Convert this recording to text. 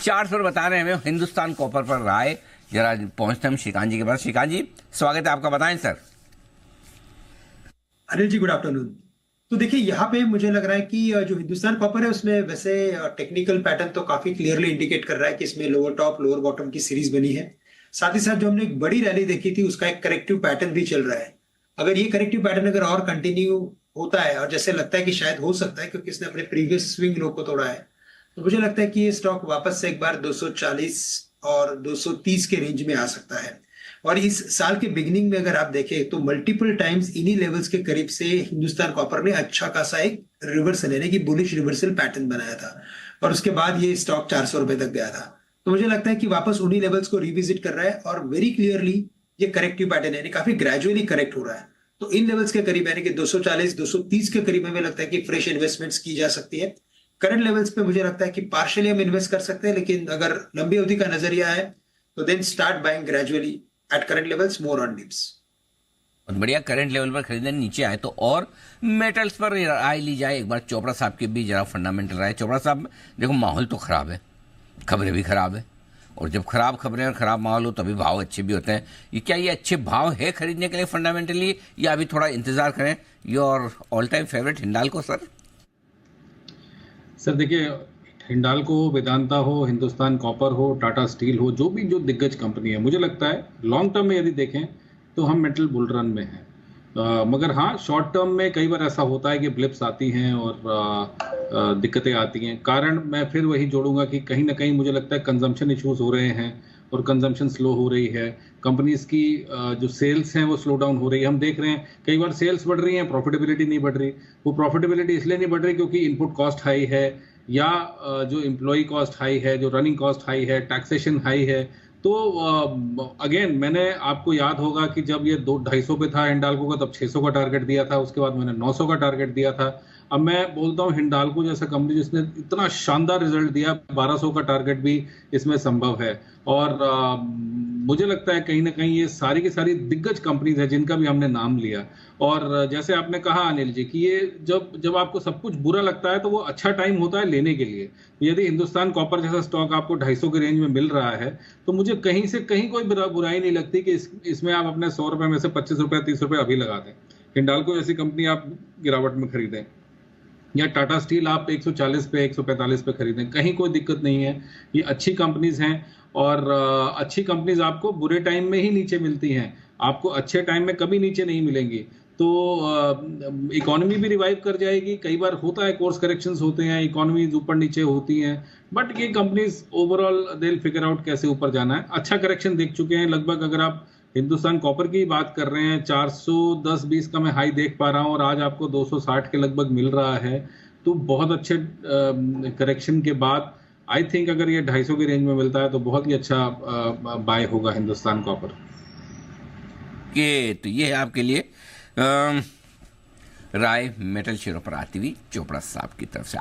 400 बता रहे हैं हमें हिंदुस्तान कॉपर पर राय। जरा पहुंचते हम श्रीकांत जी के पास। श्रीकांत जी, स्वागत है आपका, बताएं sir. Anil ji, good afternoon. तो देखिए, यहाँ पे मुझे लग रहा है कि जो हिंदुस्तान कॉपर है उसमें वैसे टेक्निकल पैटर्न तो काफी क्लियरली इंडिकेट कर रहा है कि इसमें लोअर टॉप लोअर बॉटम की सीरीज बनी है। साथ ही साथ जो हमने एक बड़ी रैली देखी थी उसका एक करेक्टिव पैटर्न भी चल रहा है। अगर ये करेक्टिव पैटर्न अगर और कंटिन्यू होता है, और जैसे लगता है कि शायद हो सकता है क्योंकि इसने अपने प्रीवियस स्विंग लो को तोड़ा है, तो मुझे लगता है कि ये स्टॉक वापस से एक बार 240 और 230 के रेंज में आ सकता है। और इस साल के बिगिनिंग में अगर आप देखें तो मल्टीपल टाइम्स इन्हीं लेवल्स के करीब से हिंदुस्तान कॉपर ने अच्छा खासा एक रिवर्सल यानी कि बुलिश रिवर्सल पैटर्न बनाया था, और उसके बाद ये स्टॉक 400 रुपए तक गया था। तो मुझे लगता है कि वापस उन्हीं लेवल्स को रिविजिट कर रहा है और वेरी क्लियरली ये करेक्टिव पैटर्न यानी काफी ग्रेजुअली करेक्ट हो रहा है। तो इन लेवल्स के करीब यानी कि 240 230 के करीब हमें लगता है कि फ्रेश इन्वेस्टमेंट्स की जा सकती है। करंट लेवल्स पे मुझे लगता है कि पार्शियली हम इन्वेस्ट कर सकते हैं, लेकिन अगर लंबी अवधि का नजरिया है तो then start buying gradually at current levels, more on dips. बहुत बढ़िया, करंट लेवल पर खरीदने नीचे आए तो और मेटल्स पर राय ली जाए। एक बार चोपड़ा साहब की भी जरा फंडामेंटल राय। चोपड़ा साहब, देखो माहौल तो खराब है, खबरें भी खराब है, और जब खराब खबरें और खराब माहौल हो तभी भाव अच्छे भी होते हैं। ये क्या ये अच्छे भाव है खरीदने के लिए फंडामेंटली, या अभी थोड़ा इंतजार करें? Your all time favourite Hindalco sir. Sir देखिए, हिंडाल्को हो, वेदांता हो, हिंदुस्तान कॉपर हो, टाटा स्टील हो, जो दिग्गज कंपनी है, मुझे लगता है लॉन्ग टर्म में यदि देखें तो हम मेटल बुल रन में हैं। मगर हाँ, शॉर्ट टर्म में कई बार ऐसा होता है कि ब्लिप्स आती हैं और दिक्कतें आती हैं। कारण मैं फिर वही जोड़ूंगा कि कहीं ना कहीं मुझे लगता है कंजम्पशन इश्यूज हो रहे हैं और कंजम्पशन स्लो हो रही है। कंपनीज की जो सेल्स हैं वो स्लो डाउन हो रही है। हम देख रहे हैं कई बार सेल्स बढ़ रही हैं, प्रॉफिटेबिलिटी नहीं बढ़ रही। वो प्रॉफिटेबिलिटी इसलिए नहीं बढ़ रही क्योंकि इनपुट कॉस्ट हाई है, या जो एम्प्लॉय कॉस्ट हाई है, जो रनिंग कॉस्ट हाई है, टैक्सेशन हाई है। तो अगेन मैंने, आपको याद होगा कि जब ये 250 पे था हिंडाल्को का, तब 600 का टारगेट दिया था, उसके बाद मैंने 900 का टारगेट दिया था। अब मैं बोलता हूँ हिंडाल्को जैसा कंपनी जिसने इतना शानदार रिजल्ट दिया, 1200 का टारगेट भी इसमें संभव है। और मुझे लगता है कहीं ना कहीं ये सारी की सारी दिग्गज कंपनीज है जिनका भी हमने नाम लिया। और जैसे आपने कहा अनिल जी कि ये जब आपको सब कुछ बुरा लगता है तो वो अच्छा टाइम होता है लेने के लिए। यदि हिंदुस्तान कॉपर जैसा स्टॉक आपको 250 के रेंज में मिल रहा है तो मुझे कहीं से कहीं कोई बुराई नहीं लगती कि इसमें आप अपने 100 रुपए में से 25 रुपए 30 रुपए अभी लगा दें। हिंडाल्को जैसी कंपनी आप गिरावट में खरीदें, या टाटा स्टील आप 140 पे 145 पे खरीदें, कहीं कोई दिक्कत नहीं है। ये अच्छी कंपनीज हैं, और अच्छी कंपनीज आपको बुरे टाइम में ही नीचे मिलती हैं, आपको अच्छे टाइम में कभी नीचे नहीं मिलेंगी। तो इकोनॉमी भी रिवाइव कर जाएगी। कई बार होता है, कोर्स करेक्शंस होते हैं, इकोनॉमीज ऊपर नीचे होती हैं, बट ये companies overall they will figure out कैसे ऊपर जाना है। अच्छा करेक्शन देख चुके हैं लगभग। अगर आप हिंदुस्तान कॉपर की बात कर रहे हैं, 410-20 का मैं हाई देख पा रहा हूं और आज आपको 260 के लगभग मिल रहा है, तो बहुत अच्छे करेक्शन के बाद आई थिंक अगर ये 250 के रेंज में मिलता है तो बहुत ही अच्छा बाय होगा हिंदुस्तान कॉपर के। तो ये है आपके लिए राय मेटल शेयरों पर आती हुई चोपड़ा साहब की तरफ से।